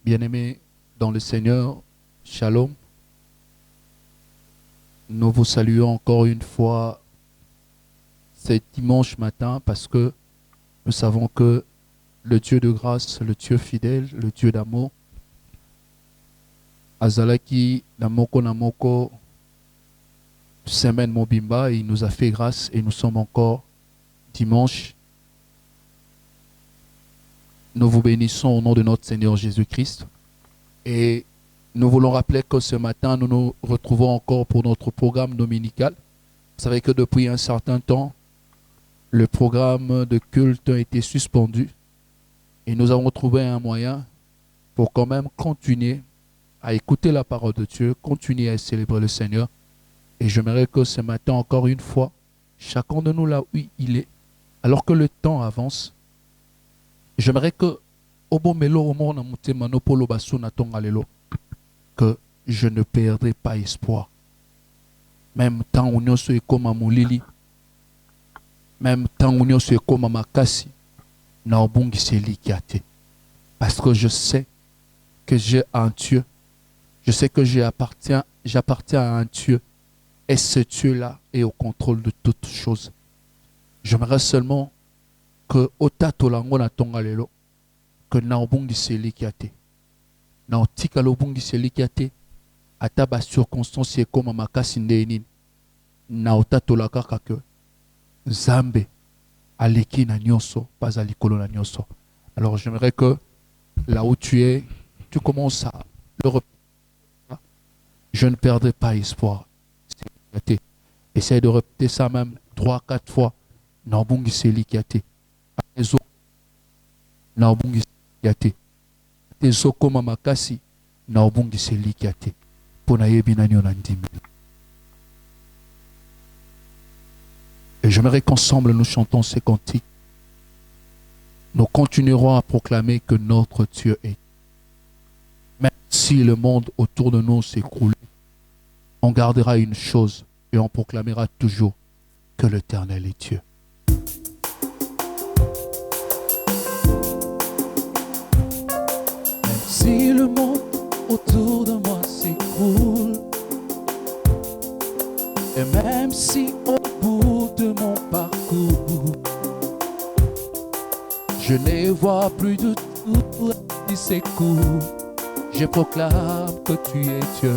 Bien-aimés dans le Seigneur, Shalom. Nous vous saluons encore une fois ce dimanche matin parce que nous savons que le Dieu de grâce, le Dieu fidèle, le Dieu d'amour, Azalaki Namoko Semaine Mobimba, il nous a fait grâce et nous sommes encore dimanche. Nous vous bénissons au nom de notre Seigneur Jésus-Christ. Et nous voulons rappeler que ce matin, nous nous retrouvons encore pour notre programme dominical. Vous savez que depuis un certain temps, le programme de culte a été suspendu. Et nous avons trouvé un moyen pour quand même continuer à écouter la parole de Dieu, continuer à célébrer le Seigneur. Et j'aimerais que ce matin, encore une fois, chacun de nous là où il est, alors que le temps avance, j'aimerais que que je ne perdrai pas espoir. Même tant où nous sommes comme à Moulili, même tant où nous sommes comme à Makassi, parce que je sais que j'ai un Dieu, je sais que j'appartiens à un Dieu, et ce Dieu-là est au contrôle de toutes choses. J'aimerais seulement que otatolango na tongalelo que na obungi selikiate na otika lobungi selikiate ata ba circonstance comme makasi ndeni na otatola kaka que Nzambe aleki na nyonso pas à likolo na nyonso. Alors j'aimerais que là où tu es, tu commences à le répéter. Je ne perdrai pas espoir. Essaye de répéter ça même 3-4 fois. Na obungi selikiate na obungi yate tezo koma makasi na obungi seliki yate pona yebi na nyo na ndimi. Et j'aimerais qu'ensemble nous chantons ces cantiques. Nous continuerons à proclamer que notre Dieu est. Même si le monde autour de nous s'écroule, on gardera une chose et on proclamera toujours que l'Éternel est Dieu. Si le monde autour de moi s'écroule, et même si au bout de mon parcours, je ne vois plus de tout qui s'écoule, je proclame que tu es Dieu.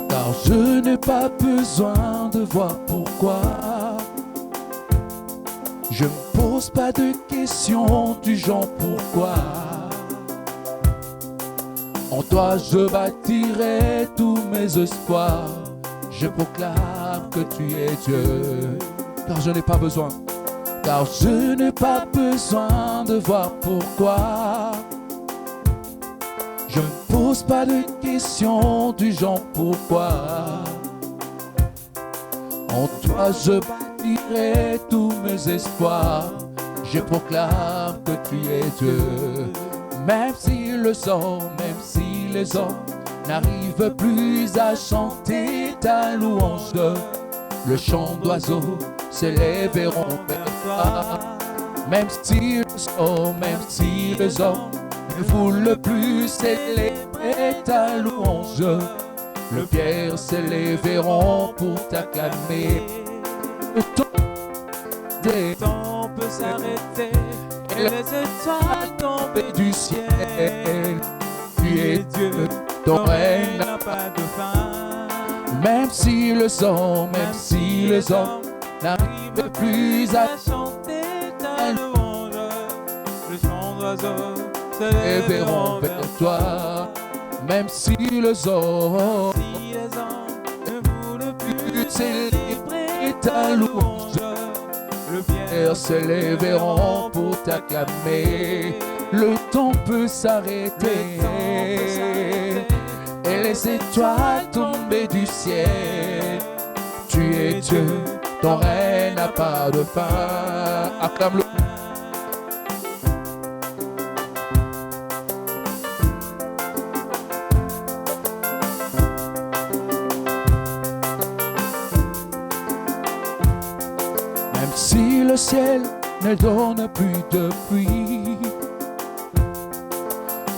Car je n'ai pas besoin de voir pourquoi. Je ne pose pas de questions du genre pourquoi. En toi je bâtirai tous mes espoirs. Je proclame que tu es Dieu. Car je n'ai pas besoin. Car je n'ai pas besoin de voir pourquoi. Je ne pose pas de questions du genre pourquoi. En toi je bâtirai tous mes espoirs. Je proclame que tu es Dieu. Même si le son, même si les hommes n'arrivent plus à chanter ta louange, le chant d'oiseaux s'élèveront vers toi. Même si le son, même si les hommes ne voulent plus célébrer ta louange, les pierres s'élèveront pour t'acclamer. Le temps peut s'arrêter et les étoiles tomber du ciel. Tu es Dieu, ton règne n'a pas de fin. Même si le son, même si les hommes n'arrivent plus à chanter ta louange, le chant d'oiseaux se lèveront vers toi. Même si les hommes ne voulent plus célébrer ta louange, le pierre se lèveront pour t'acclamer. Le temps peut s'arrêter et les étoiles tomber du ciel. Tu es Dieu, ton règne n'a pas de fin. Acclame-le. Même si le ciel ne donne plus de pluie,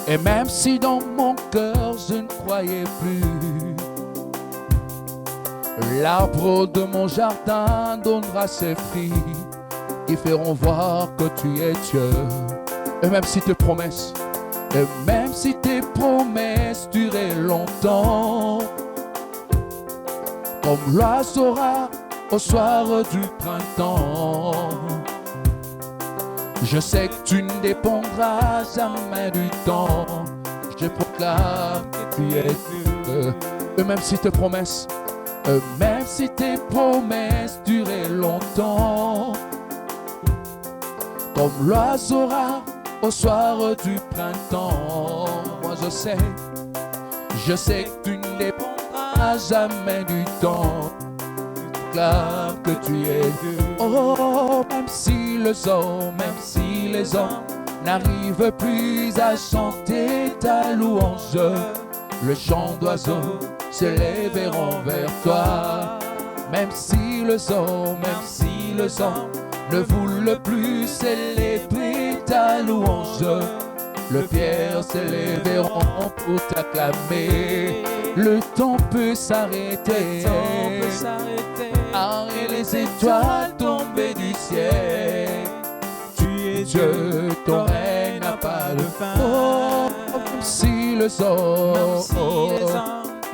et même si dans mon cœur je ne croyais plus, l'arbre de mon jardin donnera ses fruits qui feront voir que tu es Dieu. Et même si tes promesses duraient longtemps, comme l'oiseau rare au soir du printemps, je sais que tu ne dépendras jamais du temps. Je proclame que tu es Dieu. Et même si tes promesses duraient longtemps, comme l'oiseau rare au soir du printemps, moi je sais que tu ne dépendras jamais du temps. Je proclame que tu es Dieu. Oh, même si les hommes n'arrivent plus à chanter ta louange, le chant d'oiseaux se lèveront vers toi. Même si les hommes ne voulent plus célébrer ta louange, le pierre se lèveront pour t'acclamer. Le temps peut s'arrêter, et les étoiles tomber du ciel. Tu es Dieu, ton règne n'a pas de fin. Oh, même si les hommes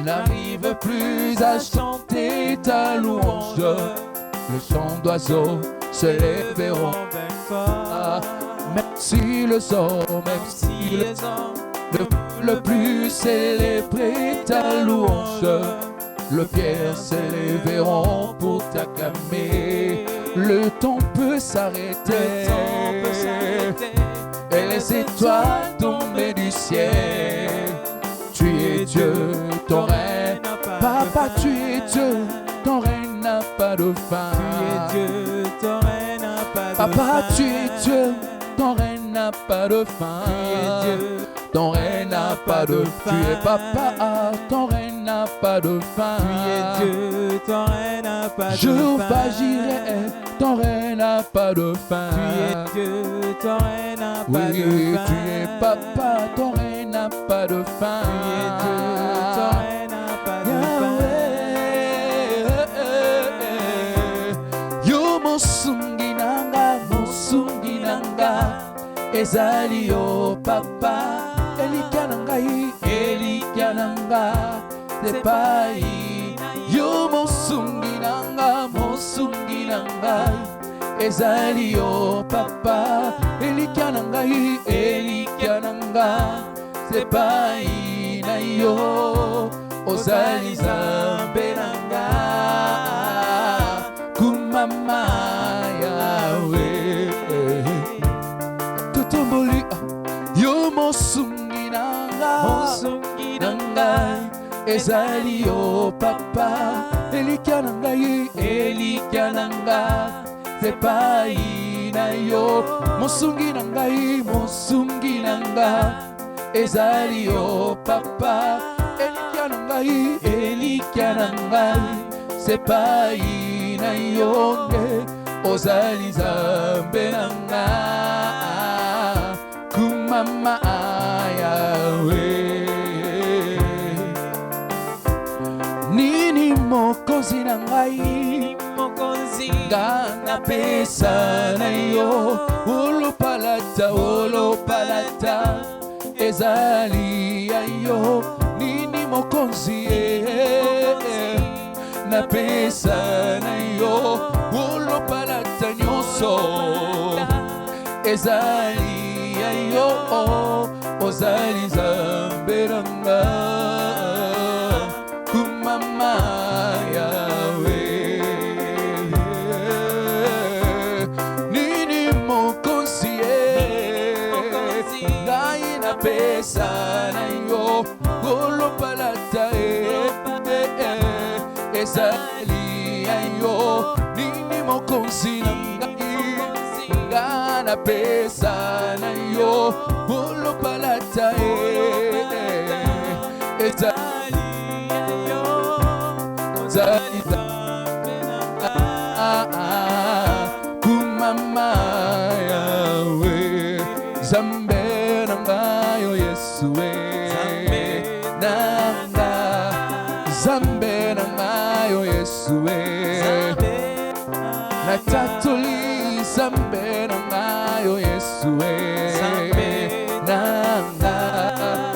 n'arrivent plus à chanter ta louange, le chant d'oiseaux se lèveront vers toi. Même si les hommes ne veulent plus célébrer ta louange, le pierre se lèveront pour t'acclamer. Le temps peut s'arrêter et les étoiles tomber du ciel. Tu es Dieu, ton règne, Papa, tu es Dieu, ton règne n'a pas de fin. Tu es Dieu, ton règne n'a pas de fin. Papa, tu es Dieu, ton règne n'a pas de fin. Tu es Dieu, ton règne n'a pas de fin. Tu es Papa, ton règne n'a pas de fin. Tu es Dieu, ton règne n'a pas de fin. Jehovah Jireh, ton règne n'a pas de fin. Tu es Dieu, ton règne n'a pas de fin. Oui, tu es Papa, ton règne n'a pas de fin. Tu es Dieu, ton règne n'a pas de fin. Yo mosungi nanga, ezali yo Papa. Elikya nanga, sepai. Yo mosungi nanga, ezali yo Papa. Elikya nanga, sepai na yo. Ozali Nzambe nanga, kumama Yahweh. Tutumbuli, yo mosungi nanga, ezali yo Papa. Elikya nanga, sepai na yo. Mosungi nanga, ezali yo Papa. Elikya nanga, sepai na yo. Ozali Nzambe nanga, kumama Yahweh. Nini mokonzi na ngai, nga napesa na yo. Olopalata, ezali ya yo. Nini mokonzi napesa na yo. Olopalata nyonso, ezali ya yo. ozali Nzambe nanga kumama Yawe nini mokonzi ngai napesa na yo kolopalata ezali ya yo nini mokonzi na ngai napesa na yo kolopalata ezali ya yo ezali kumama Yawe Nzambe nanga yo Yesu nanga Nzambe nanga yo Yesu natatuli Nzambe nanga yo Yesu nanga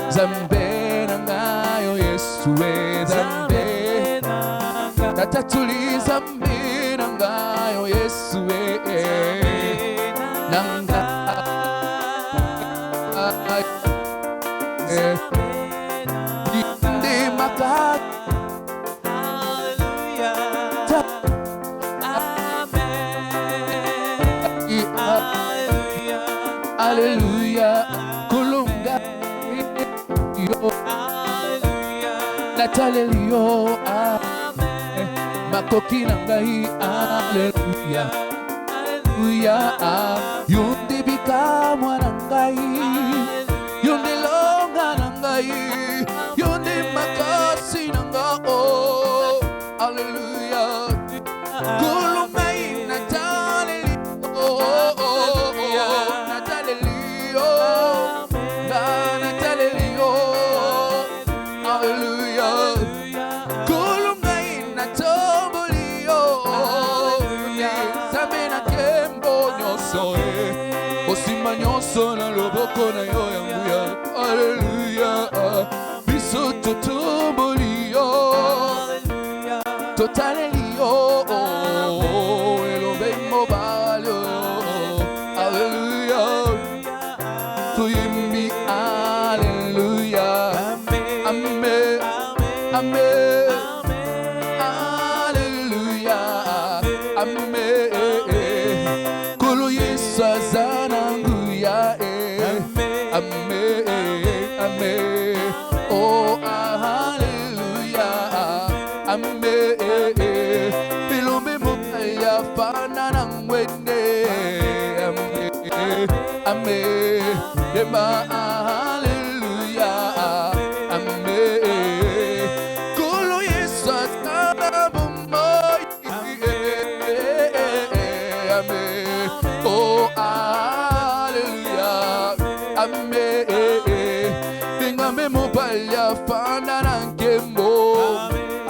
Nzambe nanga yo Yesu Nzambe natatuli Nzambe nanga yo Yesu nanga Yinde makat Hallelujah, kulunga yo, natalelio, makoki nangai, hallelujah, hallelujah, yundi bika mwanangai, yundi longa nangai, yundi makasi nanga oh, hallelujah, kulungai natalelio. Nyonso na loboko na yo yanguya haleluya biso totomboli yo totaleli yo elobe mobali haleluya tuyimbi haleluya amen amen haleluya amen kolo Yesu azanangu Amen, amen, oh hallelujah, amen, bilumbi mukaya fana nangwende, amen, amen, dema hallelujah, amen, kulu Yesu atabumoy, amen, oh hallelujah, amen. Mobile fana nankemo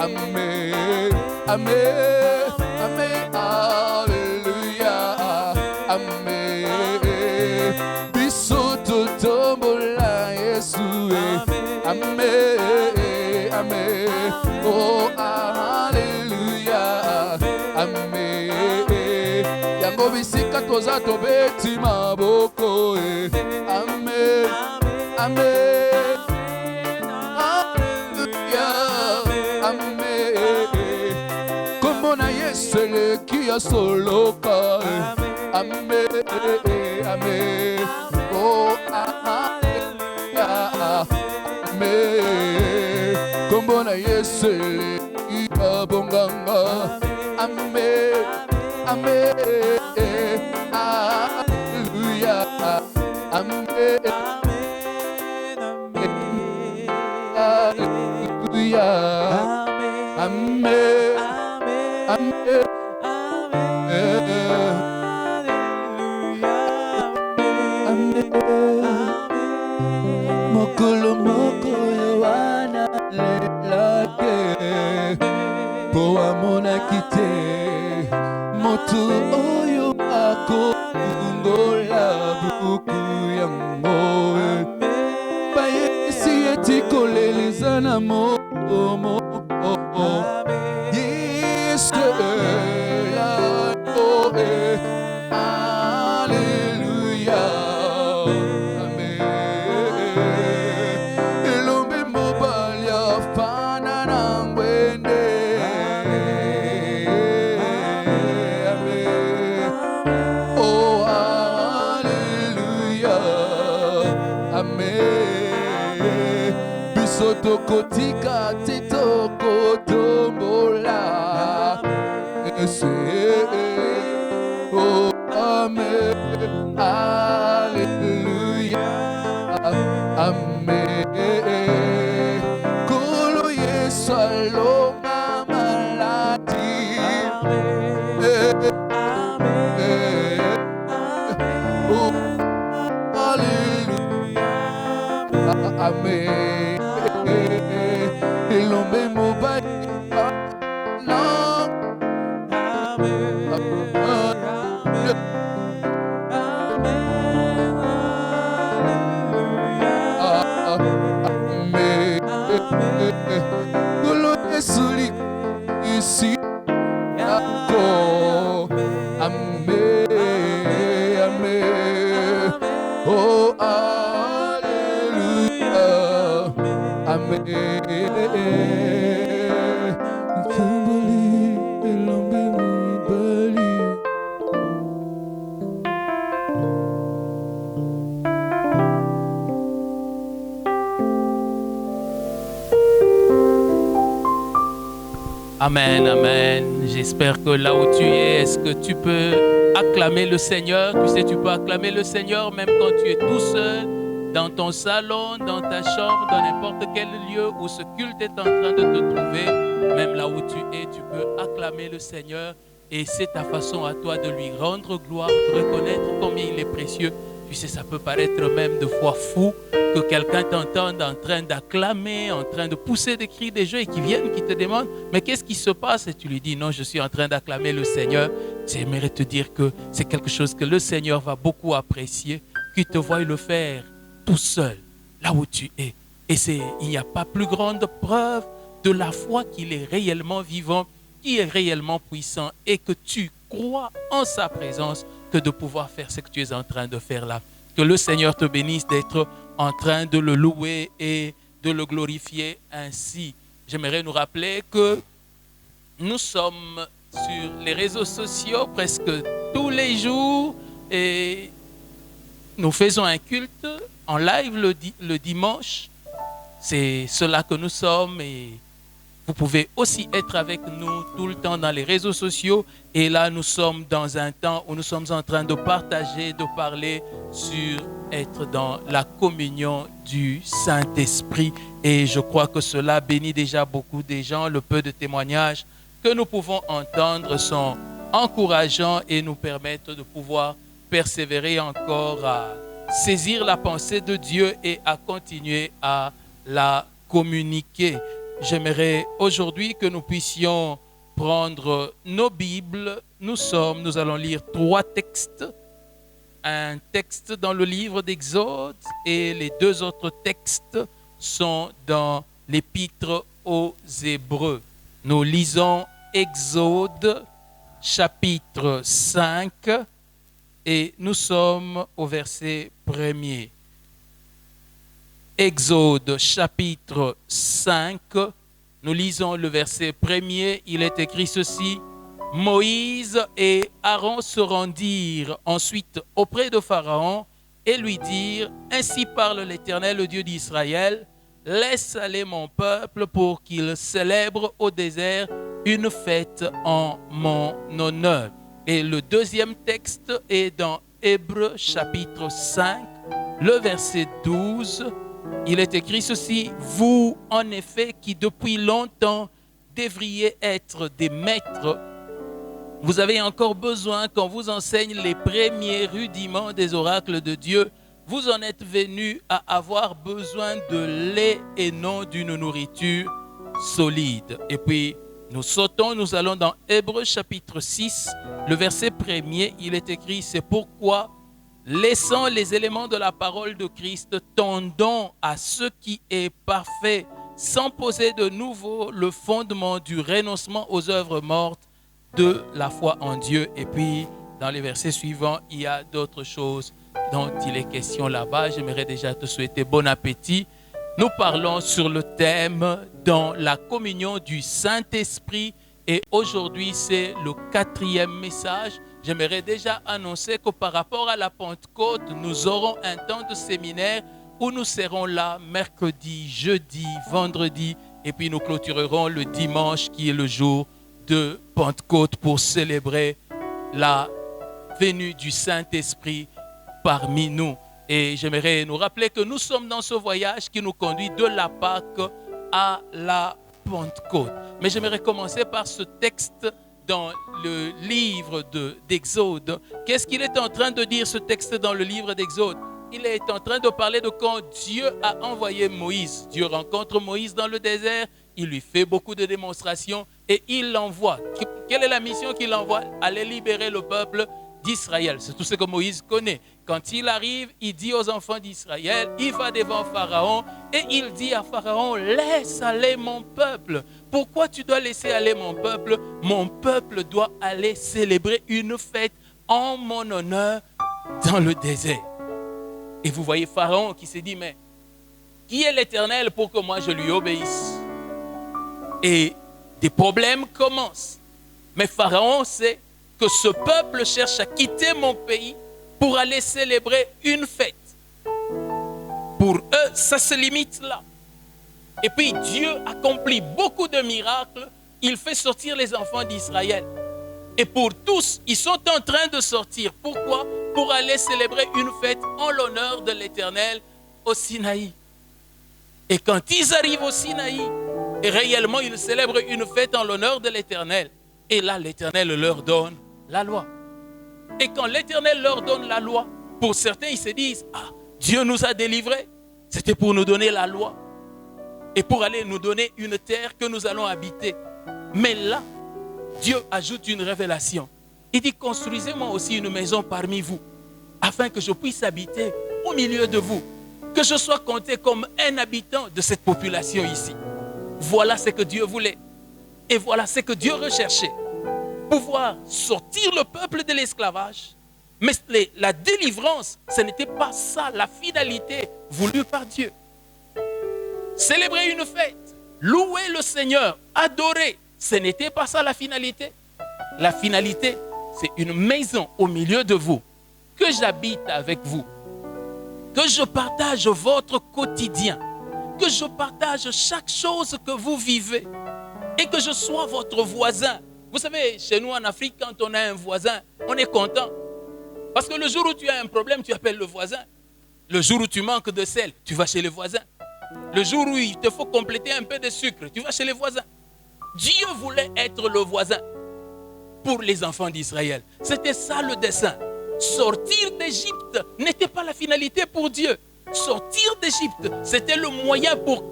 amen amen amen hallelujah amen bisoto tombola Yesu amen amen oh hallelujah amen yango bisika toza tobeti maboko amen amen Sele kia soloka amen amen oh hallelujah amen kombona Yesu kia bonganga amen amen hallelujah amen hallelujah amen amen mokolo moko wana lelake po amonaki te moto oyo akofungola buku yango bayesi eti koleleza na moko Yesu Hallelujah. Amen. Amen. Bisoto kotika titoko tombola. Oh, amen. Alléluia. Amen. Kolo Yesu alonga maladi. Oh, alléluia. Amen. Elombe mobile. Ici, amen, amen, oh alléluia, amen. Amen, amen. J'espère que là où tu es, est-ce que tu peux acclamer le Seigneur? Tu sais, tu peux acclamer le Seigneur même quand tu es tout seul, dans ton salon, dans ta chambre, dans n'importe quel lieu où ce culte est en train de te trouver. Même là où tu es, tu peux acclamer le Seigneur et c'est ta façon à toi de lui rendre gloire, de reconnaître combien il est précieux. Tu sais, ça peut paraître même de fois fou que quelqu'un t'entende en train d'acclamer, en train de pousser des cris, des jeux et qui viennent, qui te demandent « Mais qu'est-ce qui se passe ?» Et tu lui dis « Non, je suis en train d'acclamer le Seigneur. » J'aimerais te dire que c'est quelque chose que le Seigneur va beaucoup apprécier, qu'il te voie le faire tout seul, là où tu es. Et il n'y a pas plus grande preuve de la foi qu'il est réellement vivant, qu'il est réellement puissant et que tu crois en sa présence que de pouvoir faire ce que tu es en train de faire là. Que le Seigneur te bénisse d'être en train de le louer et de le glorifier ainsi. J'aimerais nous rappeler que nous sommes sur les réseaux sociaux presque tous les jours et nous faisons un culte en live le dimanche. C'est cela que nous sommes et vous pouvez aussi être avec nous tout le temps dans les réseaux sociaux. Et là, nous sommes dans un temps où nous sommes en train de partager, de parler sur être dans la communion du Saint-Esprit. Et je crois que cela bénit déjà beaucoup de gens. Le peu de témoignages que nous pouvons entendre sont encourageants et nous permettent de pouvoir persévérer encore à saisir la pensée de Dieu et à continuer à la communiquer. J'aimerais aujourd'hui que nous puissions prendre nos Bibles. Nous allons lire 3 textes. Un texte dans le livre d'Exode et les 2 autres textes sont dans l'Épître aux Hébreux. Nous lisons Exode chapitre 5 et nous sommes au verset 1er. Exode chapitre 5, nous lisons le verset 1er, il est écrit ceci: Moïse et Aaron se rendirent ensuite auprès de Pharaon et lui dirent: Ainsi parle l'Éternel, le Dieu d'Israël, laisse aller mon peuple pour qu'il célèbre au désert une fête en mon honneur. Et le deuxième texte est dans Hébreux chapitre 5, le verset 12. Il est écrit ceci: Vous, en effet, qui depuis longtemps devriez être des maîtres, vous avez encore besoin qu'on vous enseigne les premiers rudiments des oracles de Dieu. Vous en êtes venus à avoir besoin de lait et non d'une nourriture solide. Et puis, nous sautons, nous allons dans Hébreux chapitre 6, le verset 1er. Il est écrit: C'est pourquoi, laissant les éléments de la parole de Christ, tendons à ce qui est parfait, sans poser de nouveau le fondement du renoncement aux œuvres mortes de la foi en Dieu. Et puis, dans les versets suivants, il y a d'autres choses dont il est question là-bas. J'aimerais déjà te souhaiter bon appétit. Nous parlons sur le thème dans la communion du Saint-Esprit et aujourd'hui, c'est le 4e message. J'aimerais déjà annoncer que par rapport à la Pentecôte, nous aurons un temps de séminaire où nous serons là mercredi, jeudi, vendredi, et puis nous clôturerons le dimanche qui est le jour de Pentecôte pour célébrer la venue du Saint-Esprit parmi nous. Et j'aimerais nous rappeler que nous sommes dans ce voyage qui nous conduit de la Pâque à la Pentecôte. Mais j'aimerais commencer par ce texte dans le livre d'Exode. Qu'est-ce qu'il est en train de dire, ce texte dans le livre d'Exode? Il est en train de parler de quand Dieu a envoyé Moïse. Dieu rencontre Moïse dans le désert, il lui fait beaucoup de démonstrations et il l'envoie. Quelle est la mission qu'il envoie? Aller libérer le peuple d'Israël. C'est tout ce que Moïse connaît. Quand il arrive, il dit aux enfants d'Israël, il va devant Pharaon et il dit à Pharaon, laisse aller mon peuple. Pourquoi tu dois laisser aller mon peuple? Mon peuple doit aller célébrer une fête en mon honneur dans le désert. Et vous voyez Pharaon qui s'est dit, mais qui est l'Éternel pour que moi je lui obéisse? Et des problèmes commencent. Mais Pharaon sait que ce peuple cherche à quitter mon pays pour aller célébrer une fête. Pour eux, ça se limite là. Et puis Dieu accomplit beaucoup de miracles. Il fait sortir les enfants d'Israël. Et pour tous, ils sont en train de sortir. Pourquoi? Pour aller célébrer une fête en l'honneur de l'Éternel au Sinaï. Et quand ils arrivent au Sinaï, et réellement ils célèbrent une fête en l'honneur de l'Éternel. Et là, l'Éternel leur donne la loi. Et quand l'Éternel leur donne la loi, pour certains, ils se disent, ah, Dieu nous a délivrés. C'était pour nous donner la loi. Et pour aller nous donner une terre que nous allons habiter. Mais là, Dieu ajoute une révélation. Il dit, construisez-moi aussi une maison parmi vous, afin que je puisse habiter au milieu de vous, que je sois compté comme un habitant de cette population ici. Voilà ce que Dieu voulait. Et voilà ce que Dieu recherchait. Pouvoir sortir le peuple de l'esclavage. Mais la délivrance, ce n'était pas ça la finalité voulue par Dieu. Célébrer une fête, louer le Seigneur, adorer, ce n'était pas ça la finalité. La finalité, c'est une maison au milieu de vous, que j'habite avec vous, que je partage votre quotidien, que je partage chaque chose que vous vivez et que je sois votre voisin. Vous savez, chez nous en Afrique, quand on a un voisin, on est content. Parce que le jour où tu as un problème, tu appelles le voisin. Le jour où tu manques de sel, tu vas chez le voisin. Le jour où il te faut compléter un peu de sucre, tu vas chez les voisins. Dieu voulait être le voisin pour les enfants d'Israël. C'était ça le dessein. Sortir d'Égypte n'était pas la finalité pour Dieu. Sortir d'Égypte, c'était le moyen pour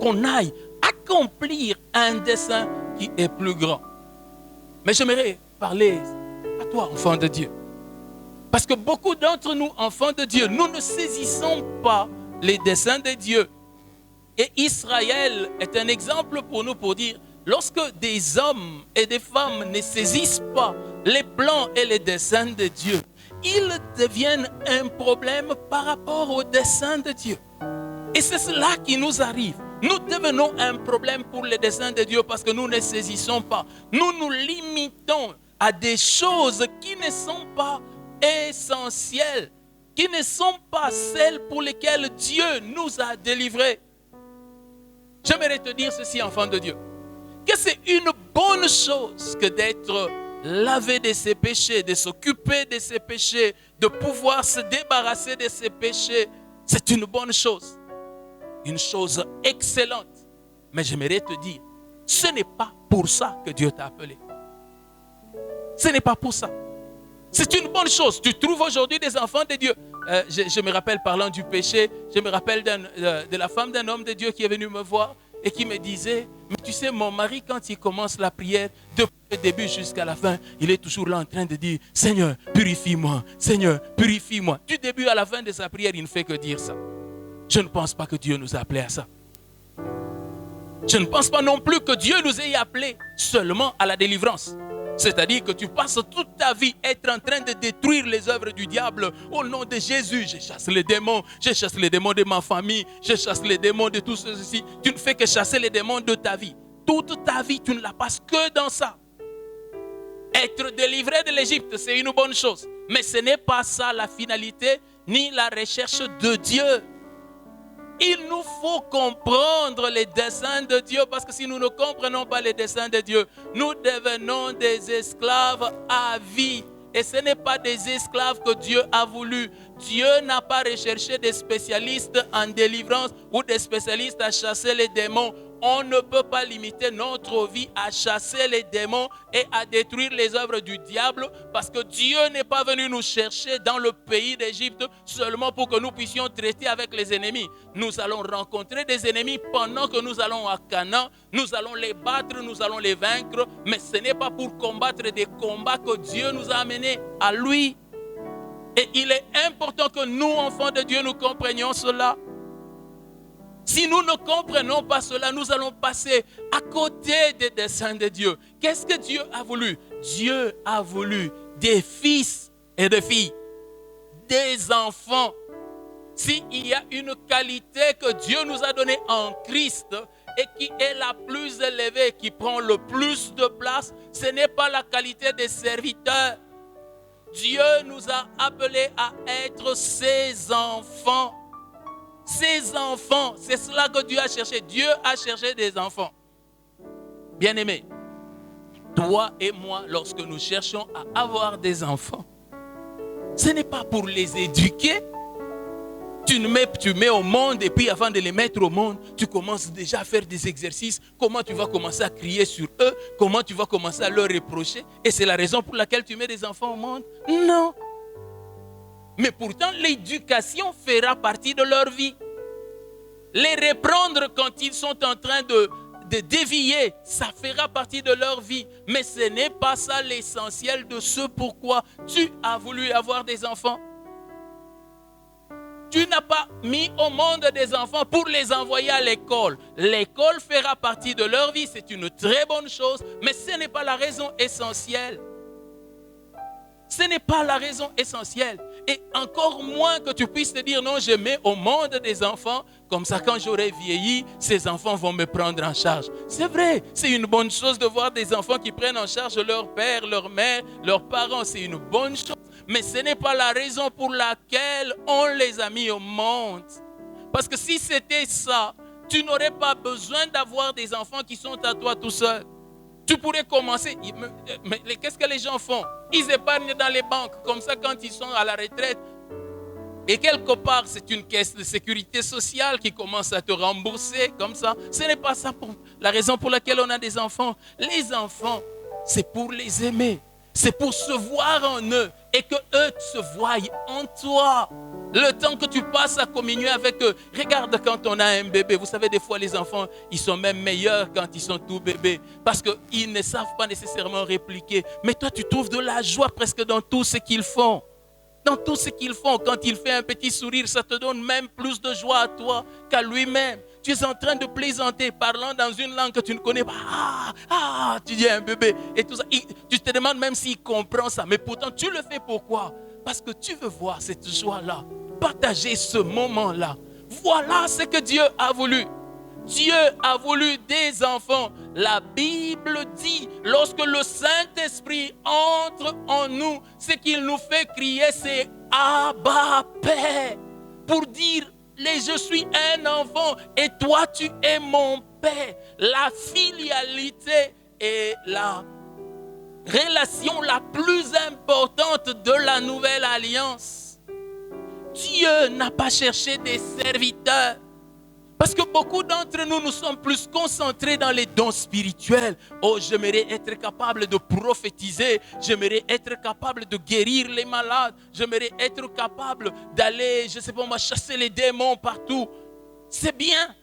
qu'on aille accomplir un dessein qui est plus grand. Mais j'aimerais parler à toi, enfant de Dieu. Parce que beaucoup d'entre nous, enfants de Dieu, nous ne saisissons pas les desseins de Dieu. Et Israël est un exemple pour nous pour dire, lorsque des hommes et des femmes ne saisissent pas les plans et les desseins de Dieu, ils deviennent un problème par rapport aux desseins de Dieu. Et c'est cela qui nous arrive. Nous devenons un problème pour les desseins de Dieu parce que nous ne saisissons pas. Nous nous limitons à des choses qui ne sont pas essentielles, qui ne sont pas celles pour lesquelles Dieu nous a délivrés. J'aimerais te dire ceci, enfant de Dieu, que c'est une bonne chose que d'être lavé de ses péchés, de s'occuper de ses péchés, de pouvoir se débarrasser de ses péchés. C'est une bonne chose, une chose excellente. Mais j'aimerais te dire, ce n'est pas pour ça que Dieu t'a appelé. Ce n'est pas pour ça. C'est une bonne chose. Tu trouves aujourd'hui des enfants de Dieu. Je me rappelle, parlant du péché, je me rappelle de la femme d'un homme de Dieu qui est venu me voir et qui me disait, mais tu sais, mon mari, quand il commence la prière, depuis le début jusqu'à la fin, il est toujours là en train de dire, Seigneur, purifie-moi, Seigneur, purifie-moi. Du début à la fin de sa prière, il ne fait que dire ça. Je ne pense pas que Dieu nous a appelés à ça. Je ne pense pas non plus que Dieu nous ait appelés seulement à la délivrance. C'est-à-dire que tu passes toute ta vie être en train de détruire les œuvres du diable. Au nom de Jésus, je chasse les démons. Je chasse les démons de ma famille. Je chasse les démons de tout ceci. Tu ne fais que chasser les démons de ta vie. Toute ta vie, tu ne la passes que dans ça. Être délivré de l'Égypte, c'est une bonne chose. Mais ce n'est pas ça la finalité, ni la recherche de Dieu. Il nous faut comprendre les desseins de Dieu, parce que si nous ne comprenons pas les desseins de Dieu, nous devenons des esclaves à vie. Et ce n'est pas des esclaves que Dieu a voulu. Dieu n'a pas recherché des spécialistes en délivrance ou des spécialistes à chasser les démons. On ne peut pas limiter notre vie à chasser les démons et à détruire les œuvres du diable, parce que Dieu n'est pas venu nous chercher dans le pays d'Égypte seulement pour que nous puissions traiter avec les ennemis. Nous allons rencontrer des ennemis pendant que nous allons à Canaan. Nous allons les battre, nous allons les vaincre, mais ce n'est pas pour combattre des combats que Dieu nous a amenés à lui. Et il est important que nous, enfants de Dieu, nous comprenions cela. Si nous ne comprenons pas cela, nous allons passer à côté des desseins de Dieu. Qu'est-ce que Dieu a voulu? Dieu a voulu des fils et des filles, des enfants. S'il y a une qualité que Dieu nous a donnée en Christ et qui est la plus élevée, qui prend le plus de place, ce n'est pas la qualité des serviteurs. Dieu nous a appelés à être ses enfants. Ses enfants, c'est cela que Dieu a cherché. Dieu a cherché des enfants. Bien-aimés, toi et moi, lorsque nous cherchons à avoir des enfants, ce n'est pas pour les éduquer. Tu mets au monde et puis avant de les mettre au monde, tu commences déjà à faire des exercices. Comment tu vas commencer à crier sur eux? Comment tu vas commencer à leur reprocher? Et c'est la raison pour laquelle tu mets des enfants au monde? Non. Mais pourtant, l'éducation fera partie de leur vie. Les reprendre quand ils sont en train de dévier, ça fera partie de leur vie. Mais ce n'est pas ça l'essentiel de ce pourquoi tu as voulu avoir des enfants. Tu n'as pas mis au monde des enfants pour les envoyer à l'école. L'école fera partie de leur vie, c'est une très bonne chose, mais ce n'est pas la raison essentielle. Ce n'est pas la raison essentielle. Et encore moins que tu puisses te dire, non, je mets au monde des enfants, comme ça quand j'aurai vieilli, ces enfants vont me prendre en charge. C'est vrai, c'est une bonne chose de voir des enfants qui prennent en charge leur père, leur mère, leurs parents. C'est une bonne chose. Mais ce n'est pas la raison pour laquelle on les a mis au monde. Parce que si c'était ça, tu n'aurais pas besoin d'avoir des enfants qui sont à toi tout seul. Tu pourrais commencer, mais qu'est-ce que les gens font? Ils épargnent dans les banques, comme ça quand ils sont à la retraite. Et quelque part, c'est une caisse de sécurité sociale qui commence à te rembourser, comme ça. Ce n'est pas ça la raison pour laquelle on a des enfants. Les enfants, c'est pour les aimer. C'est pour se voir en eux et que eux se voient en toi. Le temps que tu passes à communier avec eux. Regarde quand on a un bébé. Vous savez, des fois, les enfants, ils sont même meilleurs quand ils sont tout bébés. Parce qu'ils ne savent pas nécessairement répliquer. Mais toi, tu trouves de la joie presque dans tout ce qu'ils font. Dans tout ce qu'ils font. Quand il fait un petit sourire, ça te donne même plus de joie à toi qu'à lui-même. Tu es en train de plaisanter, parlant dans une langue que tu ne connais pas. Tu dis un bébé et tout ça. Tu te demandes même s'il comprend ça. Mais pourtant, tu le fais pourquoi? Parce que tu veux voir cette joie-là. Partager ce moment-là. Voilà ce que Dieu a voulu. Dieu a voulu des enfants. La Bible dit, lorsque le Saint-Esprit entre en nous, ce qu'il nous fait crier, c'est Abba Père. Pour dire, je suis un enfant et toi tu es mon Père. La filialité est la relation la plus importante de la nouvelle alliance. Dieu n'a pas cherché des serviteurs. Parce que beaucoup d'entre nous, nous sommes plus concentrés dans les dons spirituels. Oh, j'aimerais être capable de prophétiser. J'aimerais être capable de guérir les malades. J'aimerais être capable d'aller, je ne sais pas moi, chasser les démons partout. C'est bien.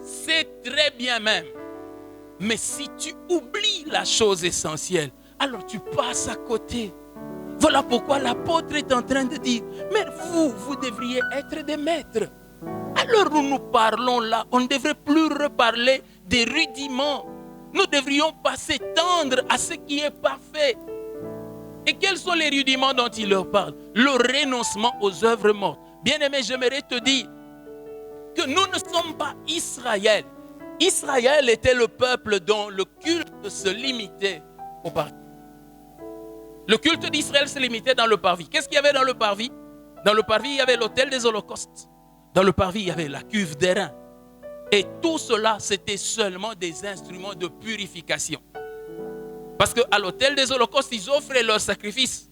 C'est très bien même. Mais si tu oublies la chose essentielle, alors tu passes à côté. Voilà pourquoi l'apôtre est en train de dire, mais vous devriez être des maîtres. Alors nous parlons là, on ne devrait plus reparler des rudiments. Nous devrions pas s'étendre à ce qui est parfait. Et quels sont les rudiments dont il leur parle? Le renoncement aux œuvres mortes. Bien-aimé, j'aimerais te dire que nous ne sommes pas Israël. Israël était le peuple dont le culte se limitait au parvis. Le culte d'Israël se limitait dans le parvis. Qu'est-ce qu'il y avait dans le parvis? Dans le parvis, il y avait l'autel des holocaustes. Dans le parvis, il y avait la cuve d'airain. Et tout cela, c'était seulement des instruments de purification. Parce qu'à l'autel des holocaustes, ils offraient leurs sacrifices.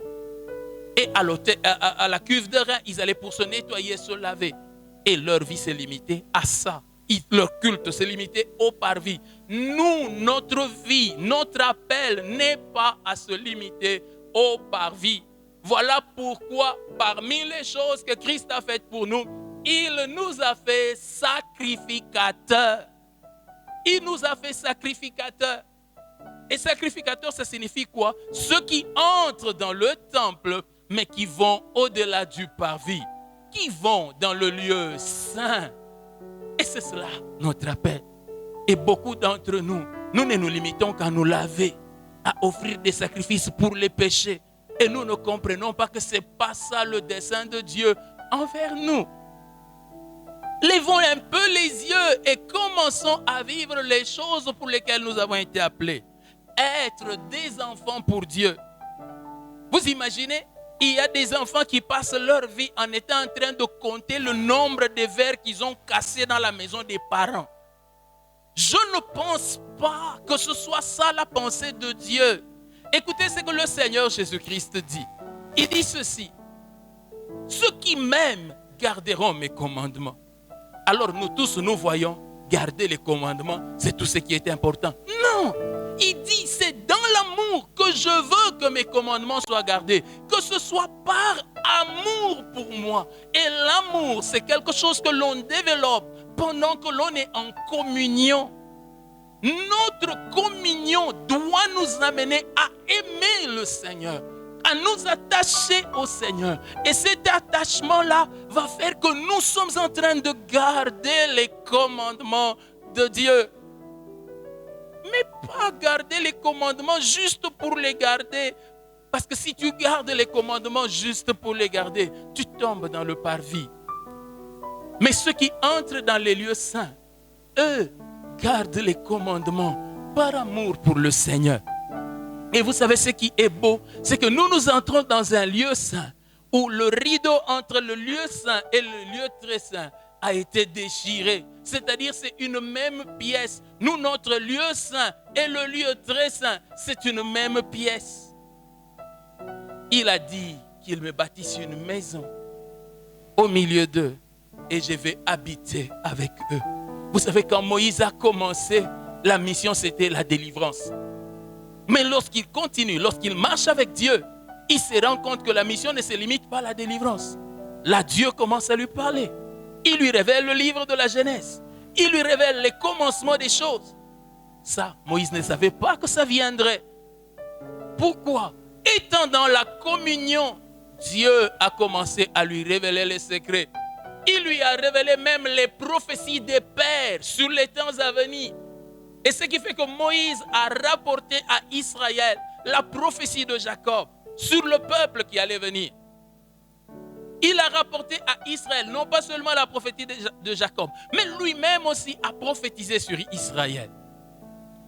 Et à la cuve d'airain, ils allaient pour se nettoyer, se laver. Et leur vie s'est limitée à ça. Leur culte s'est limité au parvis. Nous, notre vie, notre appel n'est pas à se limiter au parvis. Voilà pourquoi, parmi les choses que Christ a faites pour nous, il nous a fait sacrificateurs. Il nous a fait sacrificateurs. Et sacrificateur, ça signifie quoi? Ceux qui entrent dans le temple, mais qui vont au-delà du parvis, qui vont dans le lieu saint. Et c'est cela notre appel. Et beaucoup d'entre nous, nous ne nous limitons qu'à nous laver, à offrir des sacrifices pour les péchés. Et nous ne comprenons pas que ce n'est pas ça le dessein de Dieu envers nous. Levons un peu les yeux et commençons à vivre les choses pour lesquelles nous avons été appelés. Être des enfants pour Dieu. Vous imaginez, il y a des enfants qui passent leur vie en étant en train de compter le nombre de verres qu'ils ont cassés dans la maison des parents. Je ne pense pas que ce soit ça la pensée de Dieu. Écoutez ce que le Seigneur Jésus-Christ dit. Il dit ceci: ceux qui m'aiment garderont mes commandements. Alors nous tous, nous voyons, garder les commandements, c'est tout ce qui est important. Non! Il dit, c'est dans l'amour que je veux que mes commandements soient gardés. Que ce soit par amour pour moi. Et l'amour, c'est quelque chose que l'on développe pendant que l'on est en communion. Notre communion doit nous amener à aimer le Seigneur, à nous attacher au Seigneur. Et cet attachement-là va faire que nous sommes en train de garder les commandements de Dieu. Mais pas garder les commandements juste pour les garder. Parce que si tu gardes les commandements juste pour les garder, tu tombes dans le parvis. Mais ceux qui entrent dans les lieux saints, eux, gardent les commandements par amour pour le Seigneur. Et vous savez ce qui est beau, c'est que nous entrons dans un lieu saint où le rideau entre le lieu saint et le lieu très saint a été déchiré. C'est-à-dire c'est une même pièce. Nous, notre lieu saint et le lieu très saint, c'est une même pièce. Il a dit qu'il me bâtisse une maison au milieu d'eux et je vais habiter avec eux. Vous savez, quand Moïse a commencé, la mission c'était la délivrance. Mais lorsqu'il continue, lorsqu'il marche avec Dieu, il se rend compte que la mission ne se limite pas à la délivrance. Là, Dieu commence à lui parler. Il lui révèle le livre de la Genèse. Il lui révèle les commencements des choses. Ça, Moïse ne savait pas que ça viendrait. Pourquoi? Étant dans la communion, Dieu a commencé à lui révéler les secrets. Il lui a révélé même les prophéties des pères sur les temps à venir. Et ce qui fait que Moïse a rapporté à Israël la prophétie de Jacob sur le peuple qui allait venir. Il a rapporté à Israël non pas seulement la prophétie de Jacob, mais lui-même aussi a prophétisé sur Israël.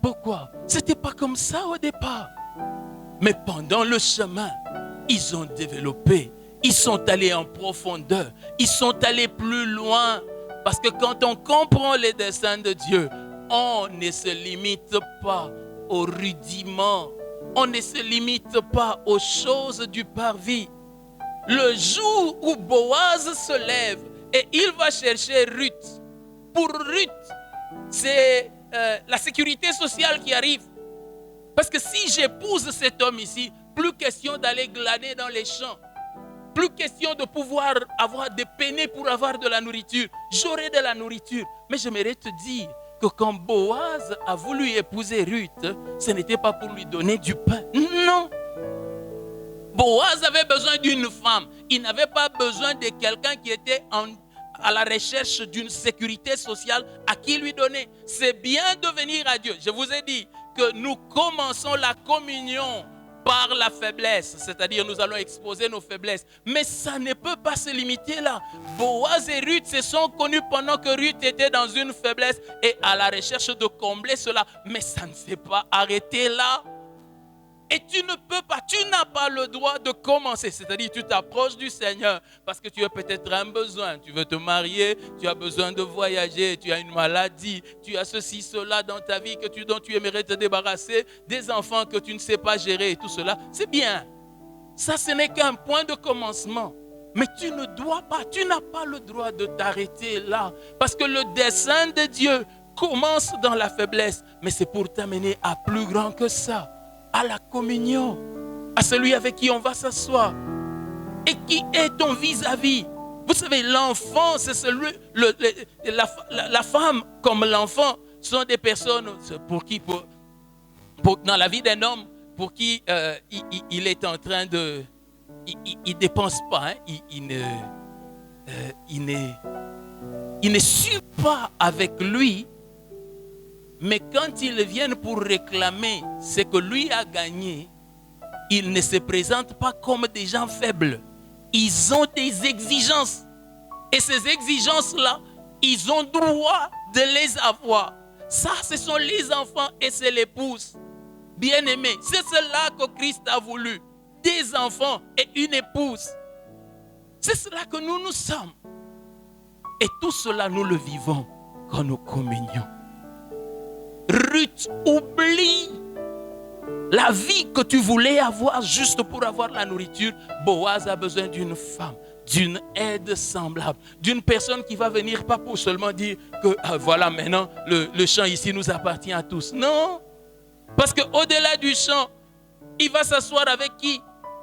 Pourquoi? Ce n'était pas comme ça au départ. Mais pendant le chemin, ils ont développé. Ils sont allés en profondeur. Ils sont allés plus loin. Parce que quand on comprend les desseins de Dieu, on ne se limite pas aux rudiments. On ne se limite pas aux choses du parvis. Le jour où Boaz se lève et il va chercher Ruth. Pour Ruth, c'est la sécurité sociale qui arrive. Parce que si j'épouse cet homme ici, plus question d'aller glaner dans les champs. Plus question de pouvoir avoir des peines pour avoir de la nourriture. J'aurai de la nourriture. Mais j'aimerais te dire que quand Boaz a voulu épouser Ruth, ce n'était pas pour lui donner du pain. Non. Boaz avait besoin d'une femme. Il n'avait pas besoin de quelqu'un qui était à la recherche d'une sécurité sociale à qui lui donner. C'est bien de venir à Dieu. Je vous ai dit que nous commençons la communion par la faiblesse, c'est-à-dire nous allons exposer nos faiblesses. Mais ça ne peut pas se limiter là. Boaz et Ruth se sont connus pendant que Ruth était dans une faiblesse et à la recherche de combler cela. Mais ça ne s'est pas arrêté là. Et tu ne peux pas, tu n'as pas le droit de commencer. C'est-à-dire, tu t'approches du Seigneur parce que tu as peut-être un besoin. Tu veux te marier, tu as besoin de voyager, tu as une maladie, tu as ceci, cela dans ta vie dont tu aimerais te débarrasser, des enfants que tu ne sais pas gérer et tout cela. C'est bien. Ça, ce n'est qu'un point de commencement. Mais tu ne dois pas, tu n'as pas le droit de t'arrêter là. Parce que le dessein de Dieu commence dans la faiblesse, mais c'est pour t'amener à plus grand que ça. À la communion, à celui avec qui on va s'asseoir et qui est ton vis-à-vis. Vous savez, l'enfant, c'est celui, la femme comme l'enfant sont des personnes pour qui, dans la vie d'un homme, pour qui il est en train de... Il ne dépense pas, hein, il ne suit pas avec lui. Mais quand ils viennent pour réclamer ce que lui a gagné, ils ne se présentent pas comme des gens faibles. Ils ont des exigences. Et ces exigences-là, ils ont droit de les avoir. Ça, ce sont les enfants et c'est l'épouse. Bien-aimés, c'est cela que Christ a voulu. Des enfants et une épouse. C'est cela que nous sommes. Et tout cela, nous le vivons quand nous communions. Ruth oublie la vie que tu voulais avoir juste pour avoir la nourriture. Boaz a besoin d'une femme, d'une aide semblable, d'une personne qui va venir pas pour seulement dire que voilà maintenant le champ ici nous appartient à tous. Non, parce qu'au-delà du champ, il va s'asseoir avec qui?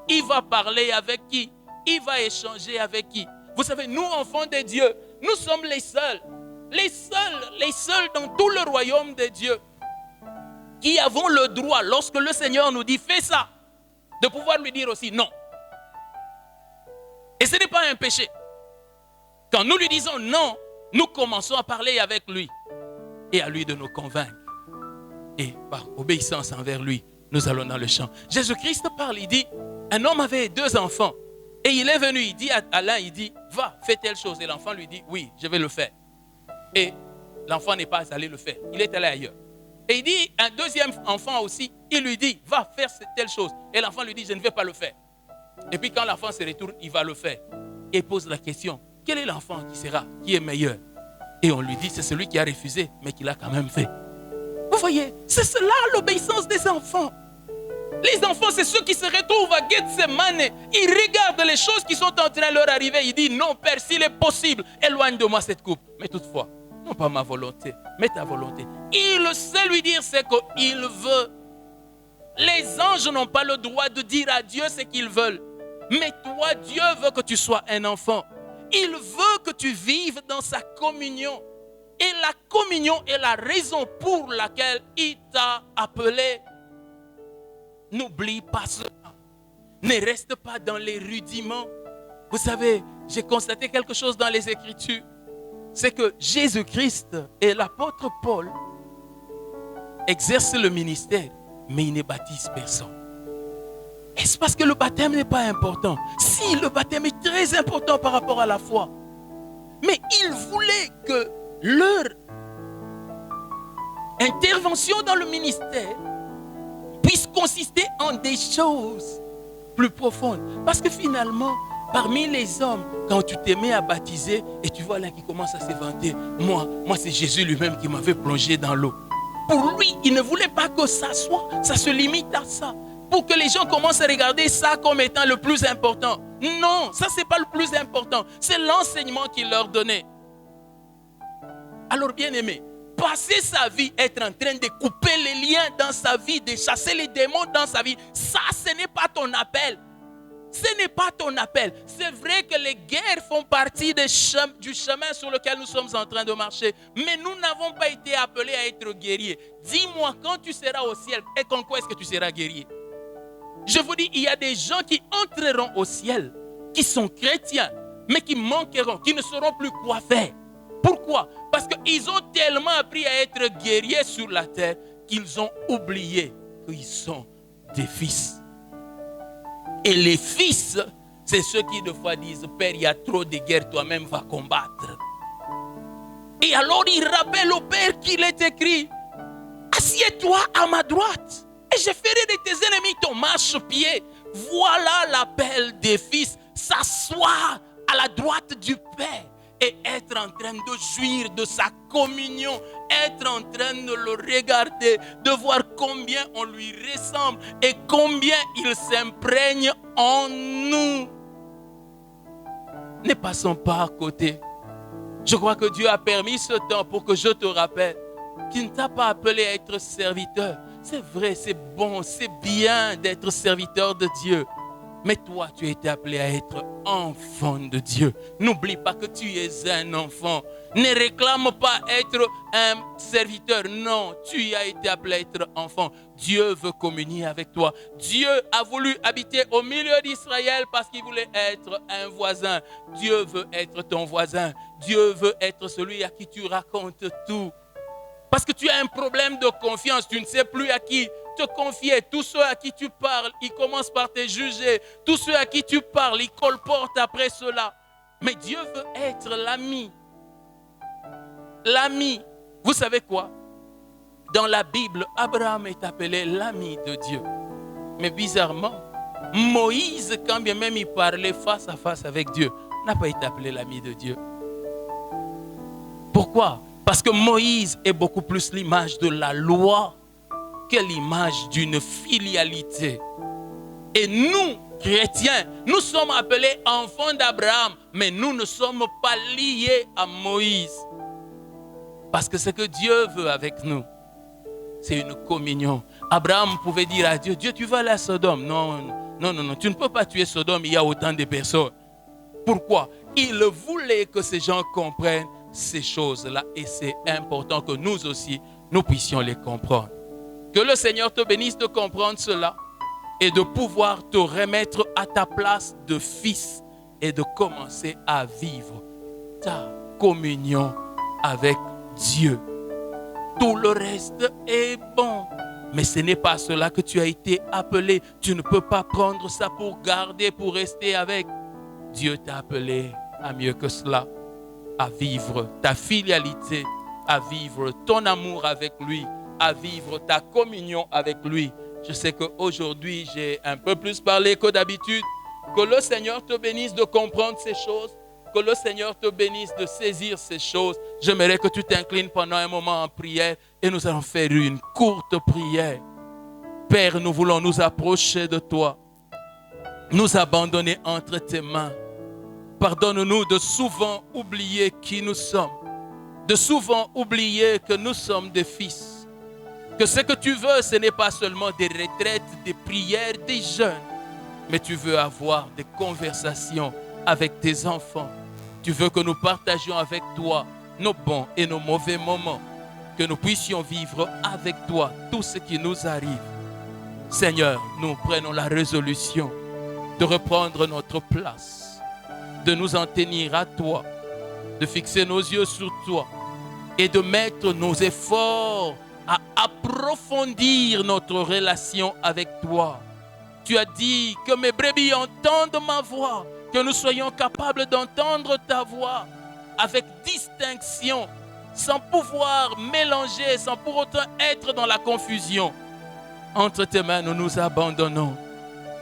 Il va parler avec qui? Il va échanger avec qui? Vous savez, nous enfants de Dieu, nous sommes les seuls dans tout le royaume de Dieu qui avons le droit, lorsque le Seigneur nous dit fais ça, de pouvoir lui dire aussi non. Et ce n'est pas un péché. Quand nous lui disons non, nous commençons à parler avec lui et à lui de nous convaincre. Et par obéissance envers lui, nous allons dans le champ. Jésus-Christ parle, il dit, un homme avait 2 enfants et il est venu, il dit à l'un, il dit, va, fais telle chose. Et l'enfant lui dit, oui, je vais le faire. Et l'enfant n'est pas allé le faire, il est allé ailleurs. Et il dit, un deuxième enfant aussi, il lui dit, va faire telle chose. Et l'enfant lui dit, je ne vais pas le faire. Et puis quand l'enfant se retourne, il va le faire. Et pose la question, quel est l'enfant qui est meilleur? Et on lui dit, c'est celui qui a refusé, mais qui l'a quand même fait. Vous voyez, c'est cela l'obéissance des enfants. Les enfants, c'est ceux qui se retrouvent à Gethsemane. Ils regardent les choses qui sont en train de leur arriver. Ils disent, non Père, s'il est possible, éloigne de moi cette coupe. Mais toutefois, non pas ma volonté, mais ta volonté. Il sait lui dire ce qu'il veut. Les anges n'ont pas le droit de dire à Dieu ce qu'ils veulent. Mais toi, Dieu veut que tu sois un enfant. Il veut que tu vives dans sa communion. Et la communion est la raison pour laquelle il t'a appelé. N'oublie pas cela. Ne reste pas dans les rudiments. Vous savez, j'ai constaté quelque chose dans les Écritures. C'est que Jésus-Christ et l'apôtre Paul exercent le ministère, mais ils ne baptisent personne. Est-ce parce que le baptême n'est pas important? Si, le baptême est très important par rapport à la foi. Mais ils voulaient que leur intervention dans le ministère puisse consister en des choses plus profondes. Parce que finalement, parmi les hommes, quand tu t'es mis à baptiser et tu vois l'un qui commence à se vanter, moi c'est Jésus lui-même qui m'avait plongé dans l'eau. Pour lui, il ne voulait pas que ça se limite à ça. Pour que les gens commencent à regarder ça comme étant le plus important. Non, ça c'est pas le plus important. C'est l'enseignement qu'il leur donnait. Alors bien aimé, passer sa vie, être en train de couper les liens dans sa vie, de chasser les démons dans sa vie, ça ce n'est pas ton appel. Ce n'est pas ton appel. C'est vrai que les guerres font partie du chemin sur lequel nous sommes en train de marcher. Mais nous n'avons pas été appelés à être guerriers. Dis-moi, quand tu seras au ciel, et quand quoi est-ce que tu seras guerrier? Je vous dis, il y a des gens qui entreront au ciel, qui sont chrétiens, mais qui manqueront, qui ne sauront plus quoi faire. Pourquoi? Parce qu'ils ont tellement appris à être guerriers sur la terre qu'ils ont oublié qu'ils sont des fils. Et les fils, c'est ceux qui de fois disent, Père, il y a trop de guerres, toi-même va combattre. Et alors il rappelle au Père qu'il est écrit, assieds-toi à ma droite Et je ferai de tes ennemis ton marchepied. Voilà l'appel des fils. S'asseoir à la droite du Père et être en train de jouir de sa communion, être en train de le regarder, de voir combien on lui ressemble et combien il s'imprègne en nous. Ne passons pas à côté. Je crois que Dieu a permis ce temps pour que je te rappelle qu'il ne t'a pas appelé à être serviteur. C'est vrai, c'est bon, c'est bien d'être serviteur de Dieu. Mais toi, tu as été appelé à être enfant de Dieu. N'oublie pas que tu es un enfant. Ne réclame pas être un serviteur. Non, tu as été appelé à être enfant. Dieu veut communier avec toi. Dieu a voulu habiter au milieu d'Israël parce qu'il voulait être un voisin. Dieu veut être ton voisin. Dieu veut être celui à qui tu racontes tout. Parce que tu as un problème de confiance. Tu ne sais plus à qui te confier. Tous ceux à qui tu parles, ils commencent par te juger. Tous ceux à qui tu parles, ils colportent après cela. Mais Dieu veut être l'ami. L'ami. Vous savez quoi? Dans la Bible, Abraham est appelé l'ami de Dieu. Mais bizarrement, Moïse, quand bien même il parlait face à face avec Dieu, n'a pas été appelé l'ami de Dieu. Pourquoi? Parce que Moïse est beaucoup plus l'image de la loi que l'image d'une filialité. Et nous, chrétiens, nous sommes appelés enfants d'Abraham, mais nous ne sommes pas liés à Moïse. Parce que ce que Dieu veut avec nous, c'est une communion. Abraham pouvait dire à Dieu, Dieu, tu vas aller à Sodome. Non, non, non, non, tu ne peux pas tuer Sodome, il y a autant de personnes. Pourquoi? Il voulait que ces gens comprennent ces choses-là et c'est important que nous aussi, nous puissions les comprendre. Que le Seigneur te bénisse de comprendre cela et de pouvoir te remettre à ta place de fils et de commencer à vivre ta communion avec Dieu. Tout le reste est bon, mais ce n'est pas cela que tu as été appelé. Tu ne peux pas prendre ça pour garder, pour rester avec. Dieu t'a appelé à mieux que cela, à vivre ta filialité, à vivre ton amour avec lui, à vivre ta communion avec lui. Je sais qu'aujourd'hui, j'ai un peu plus parlé que d'habitude. Que le Seigneur te bénisse de comprendre ces choses. Que le Seigneur te bénisse de saisir ces choses. J'aimerais que tu t'inclines pendant un moment en prière et nous allons faire une courte prière. Père, nous voulons nous approcher de toi, nous abandonner entre tes mains. Pardonne-nous de souvent oublier qui nous sommes, de souvent oublier que nous sommes des fils. Que ce que tu veux, ce n'est pas seulement des retraites, des prières, des jeûnes, mais tu veux avoir des conversations avec tes enfants. Tu veux que nous partagions avec toi nos bons et nos mauvais moments, que nous puissions vivre avec toi tout ce qui nous arrive. Seigneur, nous prenons la résolution de reprendre notre place, de nous en tenir à toi, de fixer nos yeux sur toi et de mettre nos efforts à approfondir notre relation avec toi. Tu as dit que mes brebis entendent ma voix, que nous soyons capables d'entendre ta voix avec distinction, sans pouvoir mélanger, sans pour autant être dans la confusion. Entre tes mains, nous nous abandonnons.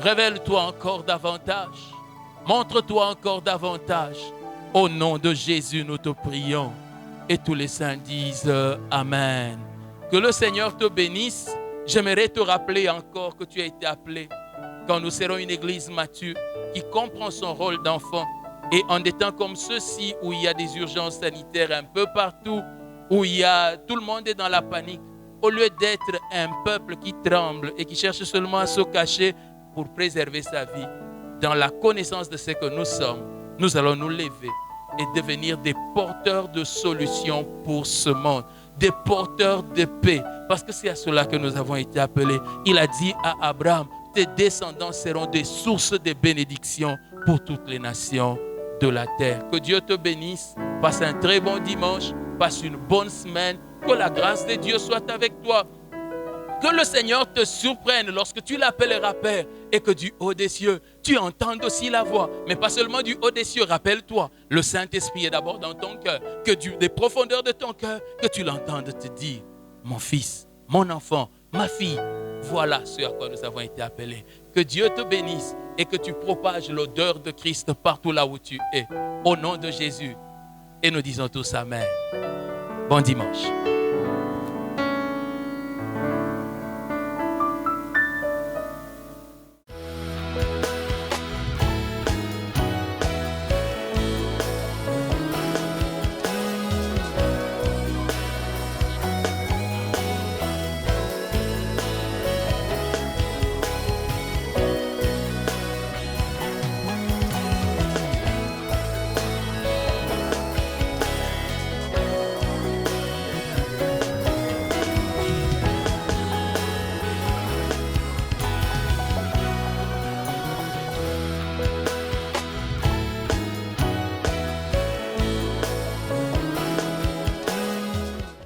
Révèle-toi encore davantage. Montre-toi encore davantage. Au nom de Jésus, nous te prions. Et tous les saints disent Amen. Que le Seigneur te bénisse. J'aimerais te rappeler encore que tu as été appelé quand nous serons une église mature qui comprend son rôle d'enfant. Et en des temps comme ceux-ci, où il y a des urgences sanitaires un peu partout, où tout le monde est dans la panique, au lieu d'être un peuple qui tremble et qui cherche seulement à se cacher pour préserver sa vie, dans la connaissance de ce que nous sommes, nous allons nous lever et devenir des porteurs de solutions pour ce monde, des porteurs de paix, parce que c'est à cela que nous avons été appelés. Il a dit à Abraham, tes descendants seront des sources de bénédictions pour toutes les nations de la terre. Que Dieu te bénisse, passe un très bon dimanche, passe une bonne semaine, que la grâce de Dieu soit avec toi. Que le Seigneur te surprenne lorsque tu l'appelleras Père et que du haut des cieux, tu entendes aussi la voix. Mais pas seulement du haut des cieux, rappelle-toi, le Saint-Esprit est d'abord dans ton cœur. Que des profondeurs de ton cœur, que tu l'entendes te dire, mon fils, mon enfant, ma fille, voilà ce à quoi nous avons été appelés. Que Dieu te bénisse et que tu propages l'odeur de Christ partout là où tu es. Au nom de Jésus. Et nous disons tous Amen. Bon dimanche.